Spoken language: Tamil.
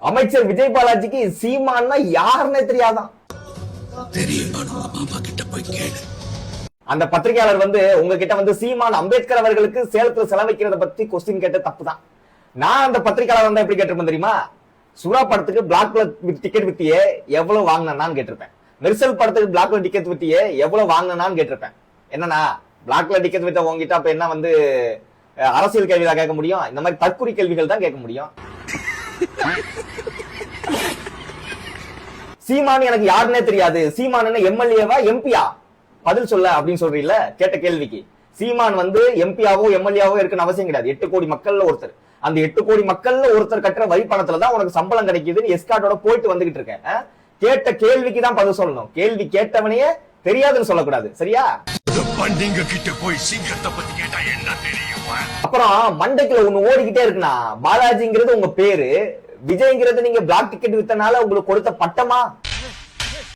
அமைச்சர் விஜய் பாலாஜிக்கு சீமான்னா யாருன்னே தெரியாதான். அந்த பத்திரிகையாளர் உங்ககிட்ட சீமான் அம்பேத்கர் அவர்களுக்கு சேலத்துல செலவைக்கிறத பத்தி கொஸ்டின் கேட்ட தப்புதான். நான் அந்த பத்திரிகையாளர் எப்படி கேட்டிருப்பேன் தெரியுமா? சுறா படத்துக்கு பிளாக்ல டிக்கெட் வித்தியே எவ்வளவு வாங்கினான்னு கேட்டிருப்பேன். மெர்சல் படத்துக்கு பிளாக்ல டிக்கெட் வித்தியே எவ்வளவு வாங்கினான்னு கேட்டிருப்பேன். என்னன்னா பிளாக்ல டிக்கெட் வித்த உங்ககிட்ட அப்ப என்ன அரசியல் கேள்விதான் கேட்க முடியும்? இந்த மாதிரி தற்குறி கேள்விகள் தான் கேட்க முடியும். சீமான் எனக்கு யாருன்னே தெரியாது, சீமான் என்ன எம்எல்ஏவா எம்பியா பதில் சொல்ல அப்படின்னு சொல்றீங்களா கேட்ட கேள்விக்கு. சீமான் எம்பியாவோ எம்எல்ஏவோ இருக்குன்னு அவசியம் கிடையாது. 8 கோடி மக்கள்ல ஒருத்தர். அந்த 8 கோடி மக்கள்ல ஒருத்தர் கட்டுற வரி பணத்துலதான் உனக்கு சம்பளம் கிடைக்குதுன்னு எஸ்கார்டோட போயிட்டு வந்துகிட்டு இருக்கேன். கேட்ட கேள்விக்கு தான் பதில் சொல்லணும். கேள்வி கேட்டவனையே தெரியாதுன்னு சொல்லக்கூடாது. சரியா? அப்புறம் மண்டைக்குள்ள ஒண்ணு ஓடிக்கிட்டே இருக்குன்னா, பாலாஜிங்கிறது உங்க பேரு, விஜய்ங்கிறது நீங்க பிளாக் டிக்கெட் வித்தனால உங்களுக்கு கொடுத்த பட்டமா?